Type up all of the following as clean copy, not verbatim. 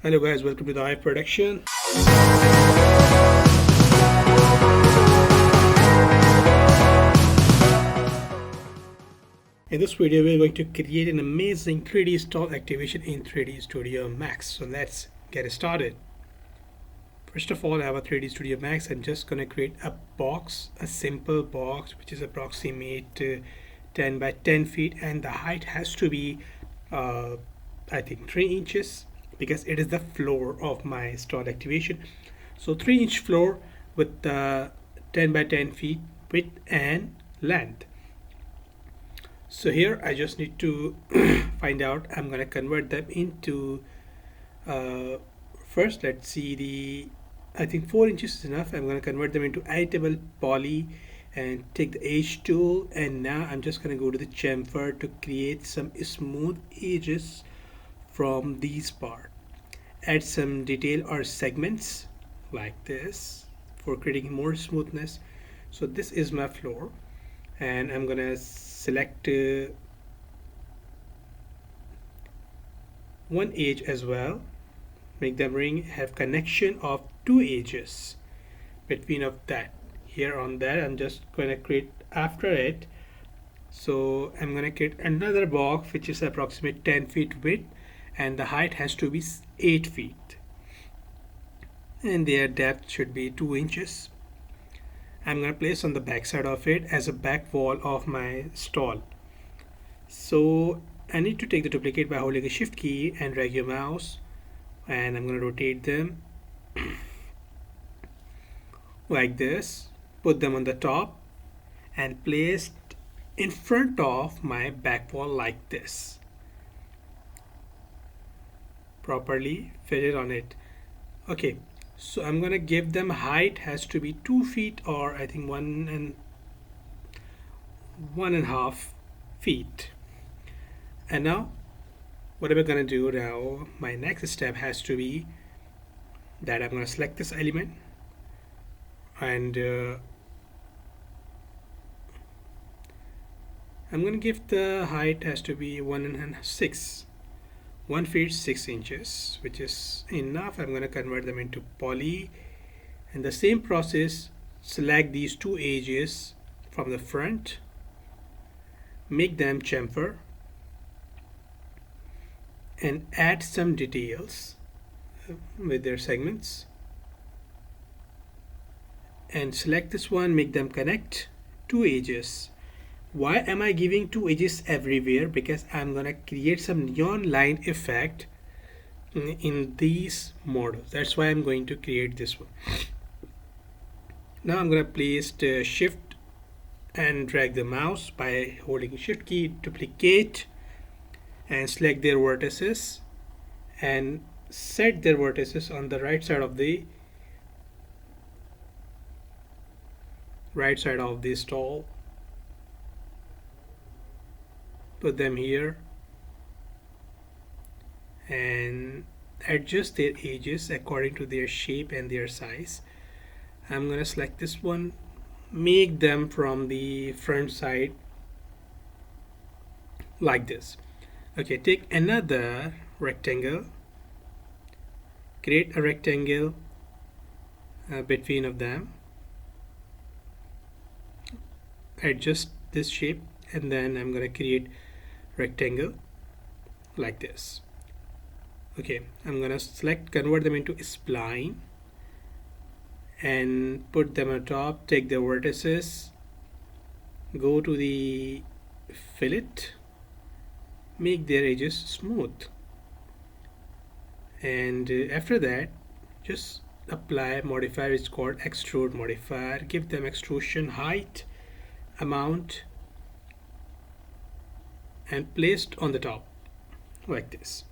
Hello guys, welcome to the Hive Production. In this video, we're going to create an amazing 3D stall activation in 3D Studio Max. So let's get started. First of all, I have a 3D Studio Max. I'm just going to create a box, a simple box, which is approximate 10 by 10 feet, and the height has to be I think 3 inches because it is the floor of my stall activation. So 3-inch floor with 10 by 10 feet width and length. So here I just need to find out. I'm going to convert them into first let's see, I think 4 inches is enough. I'm going to convert them into editable poly and take the edge tool, and now I'm just going to go to the chamfer to create some smooth edges from these part. Add some detail or segments like this for creating more smoothness. So this is my floor, and I'm gonna select one edge as well. Make the ring have connection of 2 edges between of that. Here on that, I'm just gonna create after it. So I'm gonna create another box which is approximate 10 feet width, and the height has to be 8 feet, and their depth should be 2 inches. I'm going to place on the back side of it as a back wall of my stall. So I need to take the duplicate by holding a shift key and drag your mouse, and I'm going to rotate them like this, put them on the top and place in front of my back wall like this. Properly fit it on it. Okay, so I'm gonna give them height has to be 2 feet, or I think 1.5 feet. And now what am I gonna do now? My next step has to be that I'm gonna select this element, and I'm gonna give the height has to be 1 feet 6 inches, which is enough. I'm going to convert them into poly, and the same process, select these 2 edges from the front, make them chamfer and add some details with their segments, and select this one, make them connect 2 edges. Why am I giving 2 edges everywhere? Because I'm gonna create some neon line effect in these models. That's why I'm going to create this one. Now I'm gonna place the shift and drag the mouse by holding shift key, duplicate and select their vertices and set their vertices on the right side of the stall. Put them here and adjust their edges according to their shape and their size. I'm going to select this one, make them from the front side like this. Okay, take another rectangle, create a rectangle between of them, adjust this shape, and then I'm going to create rectangle like this. Okay, I'm gonna convert them into spline and put them on top, take the vertices, go to the fillet, make their edges smooth, and after that just apply modifier. It's called extrude modifier. Give them extrusion height, amount, and placed on the top like this.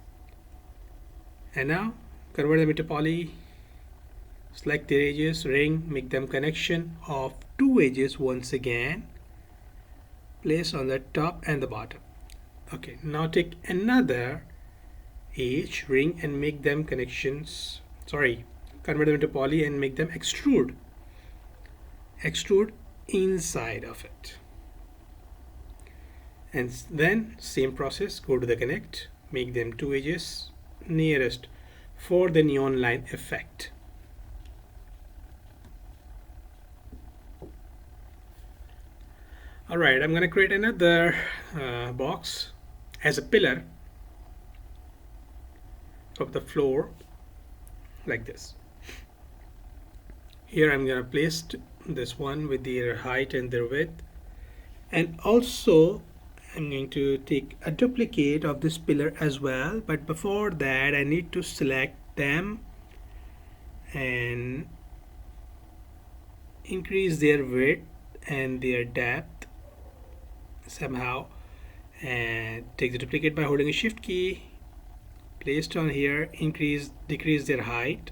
And now convert them into poly, select their edges, ring, make them connection of 2 edges once again, place on the top and the bottom. Okay, now take another edge, ring, and make them connections, convert them into poly and make them extrude inside of it. And then same process, go to the connect, make them 2 edges nearest for the neon line effect. Alright, I'm going to create another box as a pillar of the floor like this. Here I'm going to place this one with their height and their width, and also I'm going to take a duplicate of this pillar as well, but before that I need to select them and increase their width and their depth somehow, and take the duplicate by holding a shift key, placed on here, decrease their height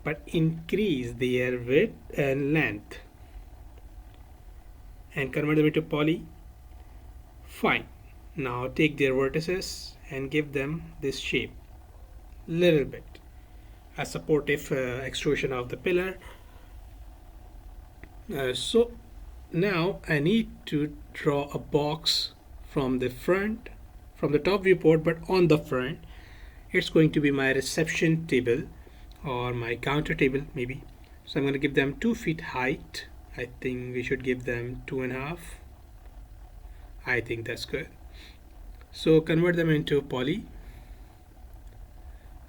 but increase their width and length, and convert them into poly. Fine. Now take their vertices and give them this shape, little bit a supportive extrusion of the pillar. So now I need to draw a box from the front, from the top viewport, but on the front it's going to be my reception table or my counter table maybe. So I'm going to give them 2 feet height. I think we should give them 2.5. I think that's good. So convert them into poly.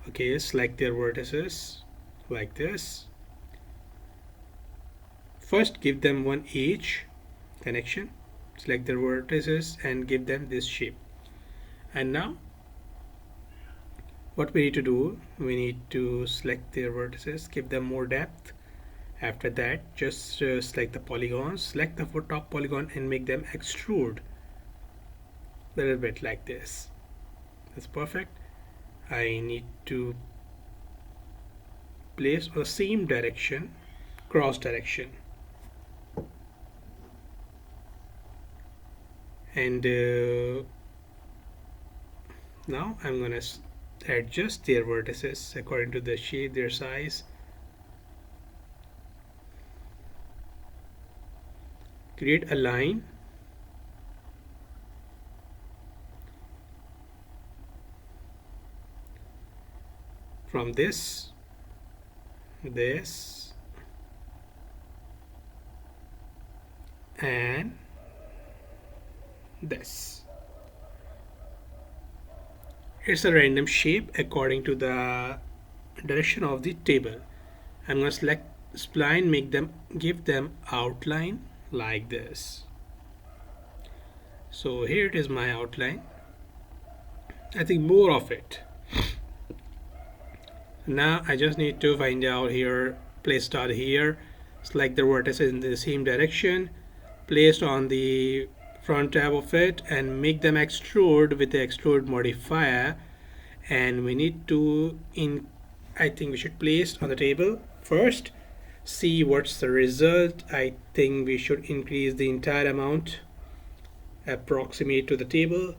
Okay, select their vertices like this. First give them one edge connection, select their vertices and give them this shape. And now what we need to do, we need to select their vertices, give them more depth. After that just select the polygons, select the top polygon and make them extrude a little bit like this. That's perfect. I need to place on the same direction, cross direction, and now I'm gonna adjust their vertices according to the shape, their size. Create a line from this and this. It's a random shape according to the direction of the table. I'm going to select spline, give them outline like this. So here it is, my outline. I think more of it. Now I just need to find out here, place start here, select the vertices in the same direction, placed on the front tab of it, and make them extrude with the extrude modifier. And we need to I think we should place on the table first, see what's the result. I think we should increase the entire amount approximate to the table,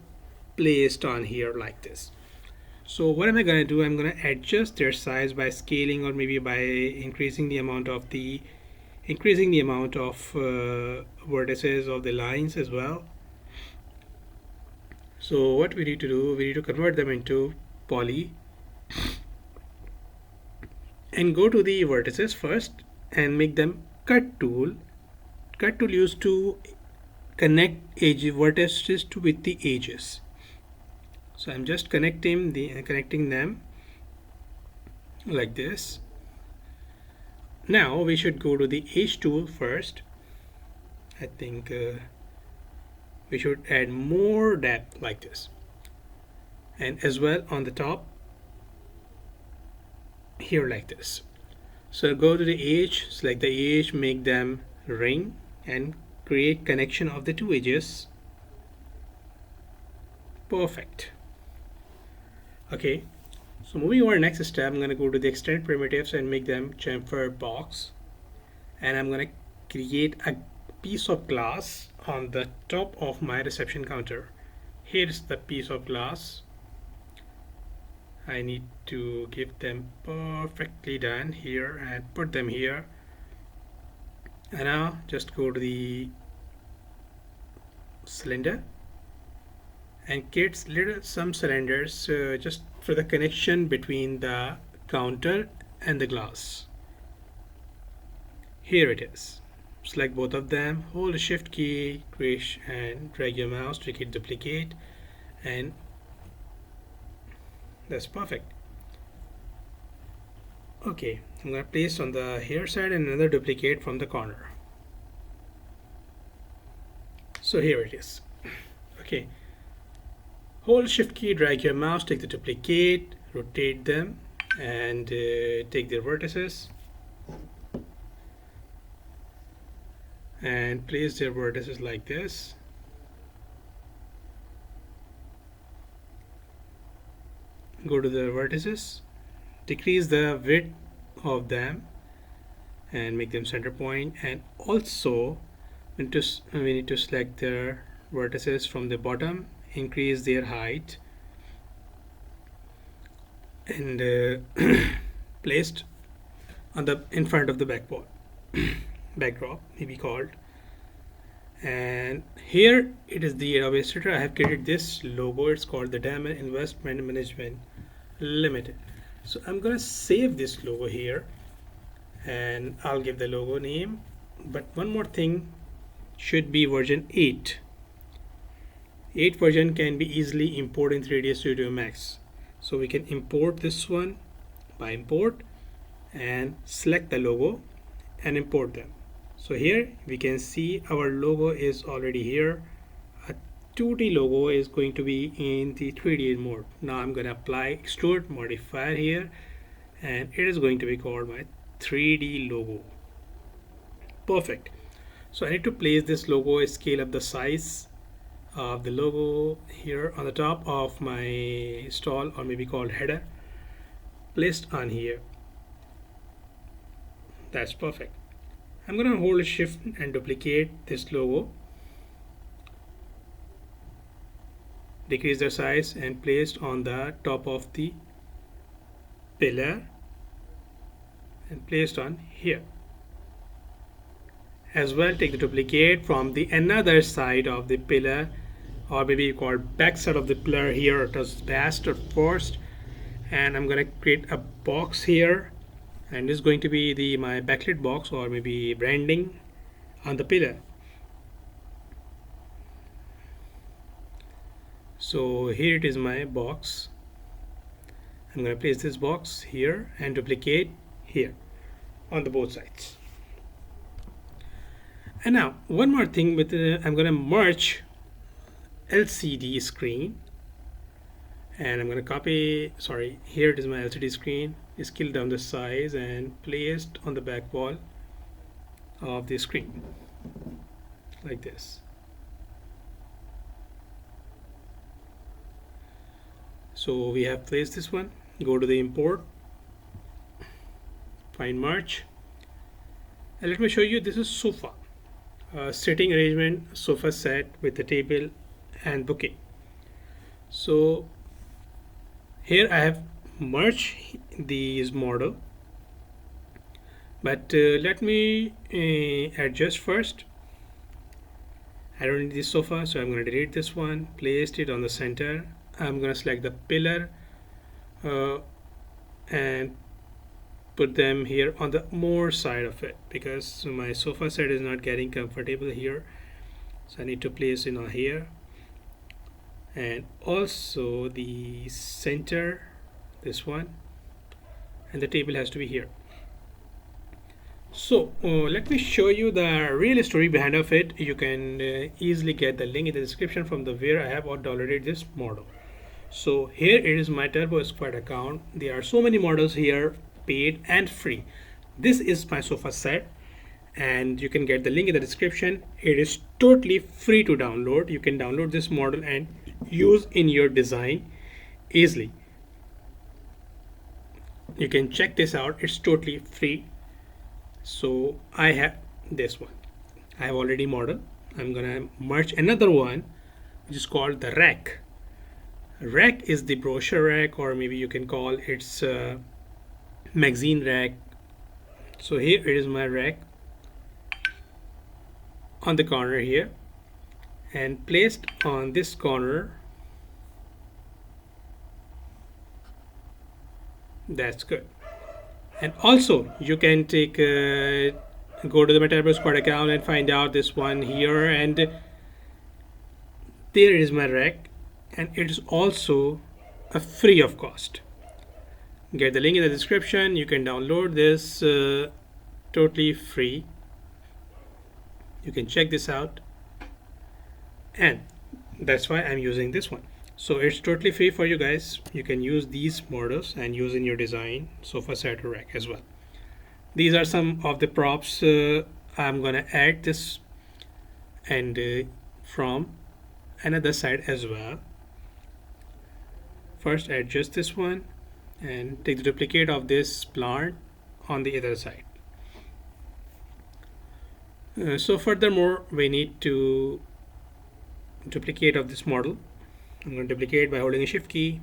placed on here like this. So what am I going to do? I'm going to adjust their size by scaling, or maybe by increasing the amount of vertices of the lines as well. So what we need to do, we need to convert them into poly and go to the vertices first and make them cut tool. Cut tool used to connect vertices with the edges. So I'm just connecting them like this. Now we should go to the edge tool first. I think we should add more depth like this, and as well on the top here like this. So go to the edge, select the edge, make them ring and create connection of the two edges. Perfect. Okay, so moving over next step, I'm going to go to the extend primitives and make them chamfer box, and I'm going to create a piece of glass on the top of my reception counter. Here's the piece of glass. I need to give them perfectly done here and put them here. And now just go to the cylinder and create some cylinders just for the connection between the counter, and the glass. Here it is. Select both of them, hold the shift key, create and drag your mouse to create duplicate, and that's perfect. Okay, I'm going to place on the here side and another duplicate from the corner. So here it is. Okay, hold shift key, drag your mouse, take the duplicate, rotate them, and take their vertices and place their vertices like this. Go to the vertices, decrease the width of them and make them center point, and also we need to select their vertices from the bottom, increase their height, and placed on the in front of the backdrop maybe called. And here it is the Adobe Illustrator. I have created this logo. It's called the Diamond Investment Management Limited. So I'm gonna save this logo here and I'll give the logo name. But one more thing, should be version 8. 8 version can be easily imported in 3ds Studio Max. So we can import this one by import and select the logo and import them. So here we can see our logo is already here. A 2D logo is going to be in the 3D mode. Now I'm going to apply extrude modifier here, and it is going to be called my 3D logo. Perfect. So I need to place this logo, scale up the size of the logo here on the top of my stall, or maybe called header, placed on here. That's perfect. I'm going to hold shift and duplicate this logo, decrease the size, and placed on the top of the pillar and placed on here. As well, take the duplicate from the another side of the pillar, or maybe called back side of the pillar here. It was best or first, and I'm going to create a box here, and this is going to be my backlit box or maybe branding on the pillar. So here it is, my box. I'm going to place this box here and duplicate here on the both sides. And now one more thing with I'm going to merge LCD screen, and I'm going to copy, sorry, here it is my LCD screen, scale down the size and placed on the back wall of the screen like this. So we have placed this one. Go to the import, find merge, and let me show you. This is sofa, sitting arrangement sofa set with the table and bouquet. So here I have merged these model, but let me adjust first. I don't need this sofa, so I'm going to delete this one, placed it on the center. I'm going to select the pillar and put them here on the more side of it, because my sofa set is not getting comfortable here, so I need to place it on here. And also the center, this one, and the table has to be here. So let me show you the real story behind of it. You can easily get the link in the description from the where I have downloaded this model. So here it is my Turbo Squad account. There are so many models here, paid and free. This is my sofa set, and you can get the link in the description. It is totally free to download. You can download this model and use in your design easily. You can check this out. It's totally free. So I have this one. I have already modeled. I'm gonna merge another one, which is called the rack. Rack is the brochure rack, or maybe you can call it's magazine rack. So here it is my rack on the corner here, and placed on this corner. That's good. And also you can take go to the Editable Spline account and find out this one here, and there is my rec, and it is also a free of cost. Get the link in the description. You can download this totally free. You can check this out, and that's why I'm using this one. So it's totally free for you guys. You can use these models and use in your design sofa set or rack as well. These are some of the props I'm gonna add this, and from another side as well. First adjust this one and take the duplicate of this plant on the other side. So furthermore, we need to duplicate of this model. I'm going to duplicate by holding a shift key,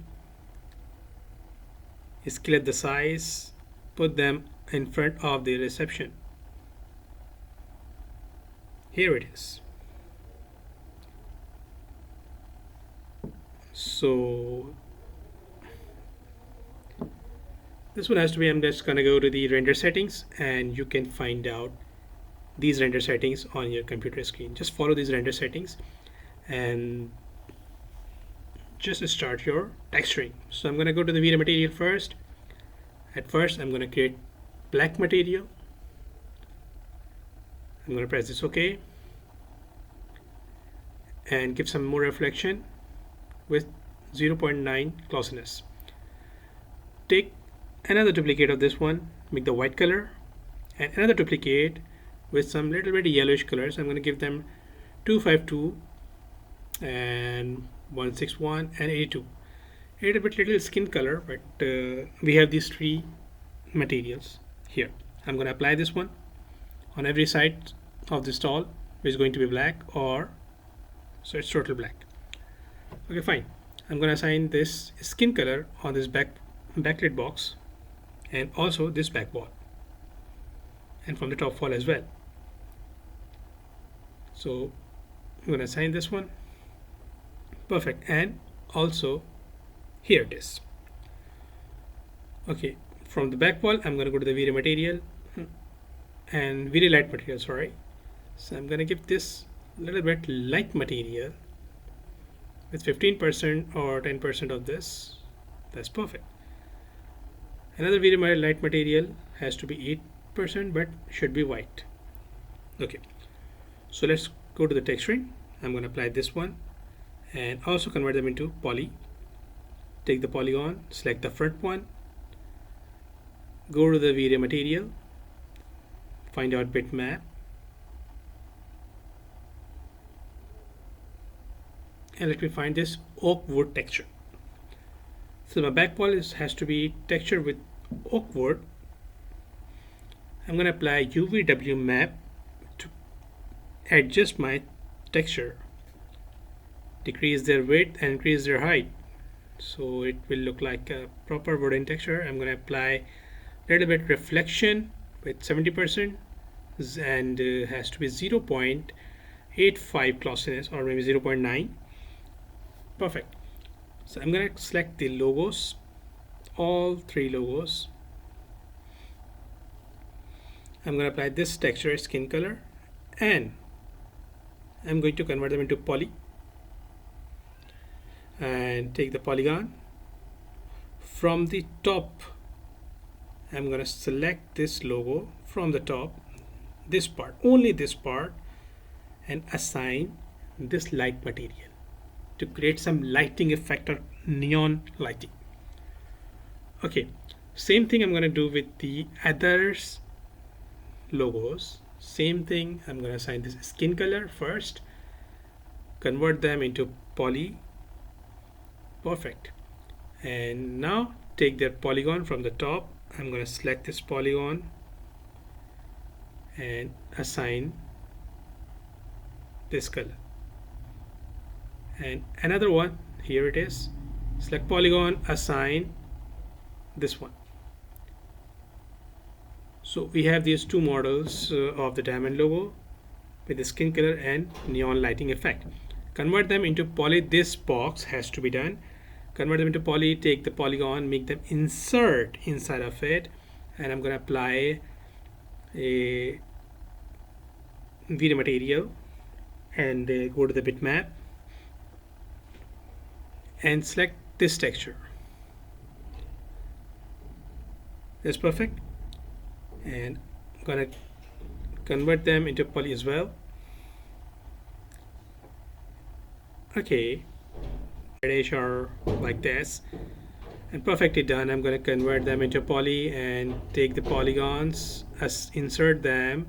scale the size, put them in front of the reception. Here it is. So this one has to be, I'm just gonna go to the render settings, and you can find out these render settings on your computer screen. Just follow these render settings and just start your texturing. So I'm going to go to the video material first. At first I'm going to create black material. I'm going to press this OK and give some more reflection with 0.9 glossiness. Take another duplicate of this one, make the white color, and another duplicate with some little bit yellowish colors. I'm going to give them 252 and 161 and 82. A little skin color, but we have these three materials here. I'm going to apply this one on every side of this tall, which is going to be black, or so it's total black. Okay, fine. I'm going to assign this skin color on this backlit box, and also this back wall, and from the top wall as well. So I'm going to assign this one. Perfect. And also here it is. Okay, from the back wall I'm going to go to the video material and very light material, sorry. So I'm going to give this little bit light material with 15% or 10% of this. That's perfect. Another video light material has to be 8%, but should be white. Okay, so let's go to the texturing. I'm going to apply this one and also convert them into poly. Take the polygon, select the front one, go to the video material, find out bitmap, and let me find this oak wood texture. So my back wall has to be textured with oak wood. I'm going to apply UVW map to adjust my texture, decrease their width and increase their height, so it will look like a proper wooden texture. I'm going to apply a little bit reflection with 70% and has to be 0.85 glossiness, or maybe 0.9. Perfect. So I'm going to select the logos, all three logos. I'm going to apply this texture, skin color, and I'm going to convert them into poly and take the polygon. From the top I'm going to select this logo from the top, this part, only this part, and assign this light material to create some lighting effect or neon lighting. Okay, same thing I'm going to do with the others logos. Same thing, I'm going to assign this skin color first, convert them into poly. Perfect. And now take their polygon from the top. I'm going to select this polygon and assign this color. And another one, here it is, select polygon, assign this one. So we have these two models of the diamond logo with the skin color and neon lighting effect. Convert them into poly. This box has to be done. Convert them into poly, take the polygon, make them insert inside of it, and I'm going to apply a video material and go to the bitmap and select this texture. That's perfect, and I'm gonna convert them into poly as well. Okay, reddish or like this, and perfectly done. I'm gonna convert them into poly and take the polygons, insert them,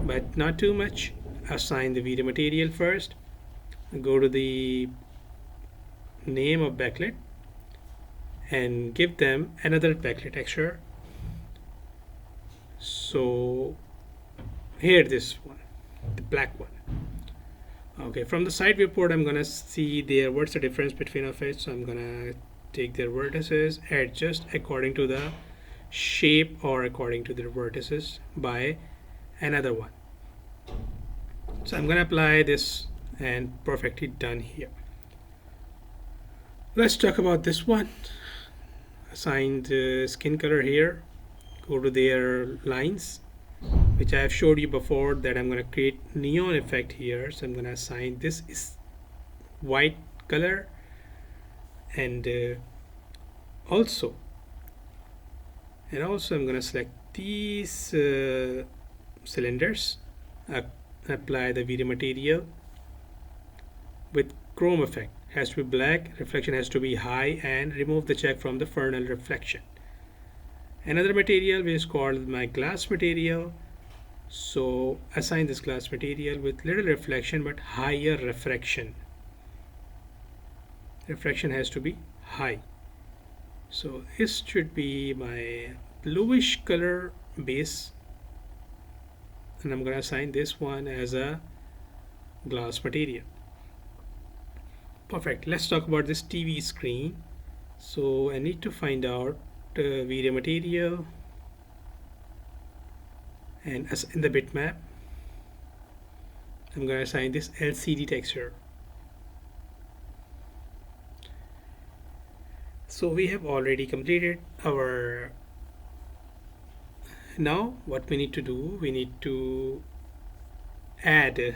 but not too much. Assign the video material first, go to the name of backlit and give them another backlit texture. So here, this one, the black one. Okay, from the side viewport, I'm gonna see there what's the difference between of it. So I'm gonna take their vertices, adjust according to the shape or according to their vertices by another one. So I'm gonna apply this, and perfectly done here. Let's talk about this one. Assign the skin color here, go to their lines, which I have showed you before, that I'm going to create neon effect here. So I'm going to assign this is white color, and also I'm going to select these cylinders, apply the video material with chrome effect. Has to be black, reflection has to be high, and remove the check from the Fresnel reflection. Another material which is called my glass material. So assign this glass material with little reflection but higher refraction. Refraction has to be high. So this should be my bluish color base, and I'm going to assign this one as a glass material. Perfect. Let's talk about this TV screen. So I need to find out video material, and as in the bitmap, I'm going to assign this LCD texture. So we have already completed our. Now what we need to do, we need to add a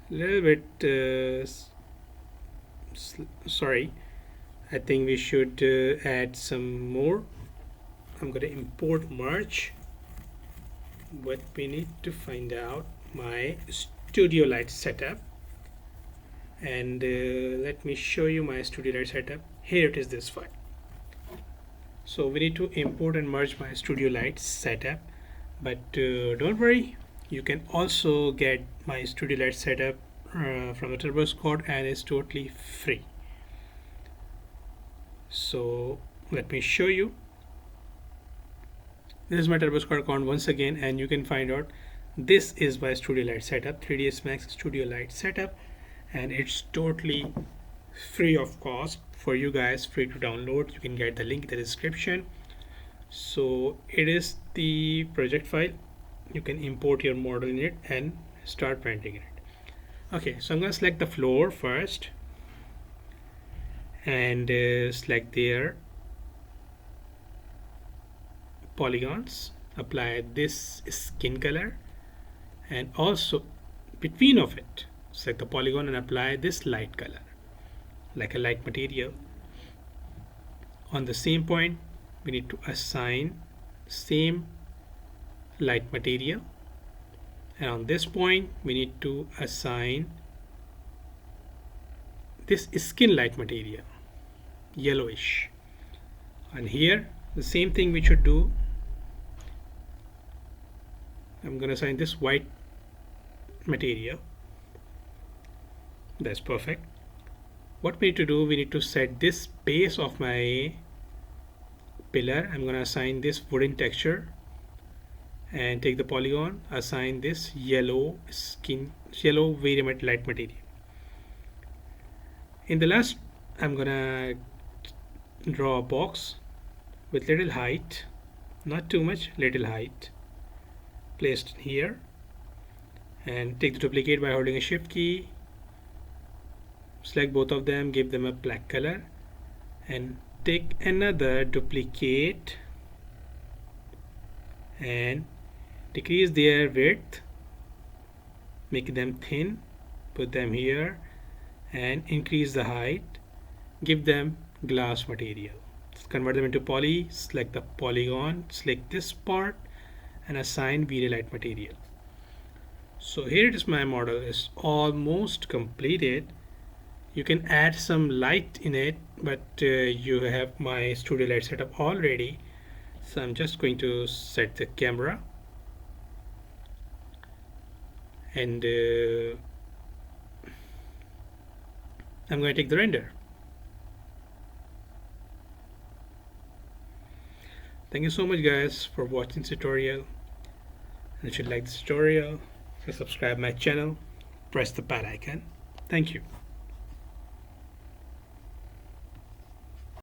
little bit sorry, I think we should add some more. I'm going to import merge, but we need to find out my studio light setup, and let me show you my studio light setup. Here it is, this file. So we need to import and merge my studio light setup, but don't worry, you can also get my studio light setup from the TurboSquad, and it's totally free. So let me show you. This is my TurboSquad account once again, and you can find out this is my studio light setup, 3ds Max studio light setup, and it's totally free of cost for you guys, free to download. You can get the link in the description. So it is the project file. You can import your model in it and start printing it. Okay, so I'm going to select the floor first, and select their polygons, apply this skin color, and also between of it select the polygon and apply this light color, like a light material. On the same point, we need to assign same light material, and on this point we need to assign this skin light material, yellowish. And here the same thing we should do. I'm going to assign this white material. That's perfect. What we need to do, we need to set this base of my pillar. I'm going to assign this wooden texture and take the polygon, assign this yellow very light material. In the last, I'm going to draw a box with little height, not too much, little height, placed here, and take the duplicate by holding a shift key, select both of them, give them a black color, and take another duplicate and decrease their width, make them thin, put them here, and increase the height, give them glass material. Convert them into poly, select the polygon, select this part, and assign V-Light material. So here it is, my model is almost completed. You can add some light in it, but you have my studio light setup already. So I'm just going to set the camera and I'm going to take the render. Thank you so much guys for watching this tutorial. And if you like this tutorial, subscribe my channel, press the bell icon. Thank you.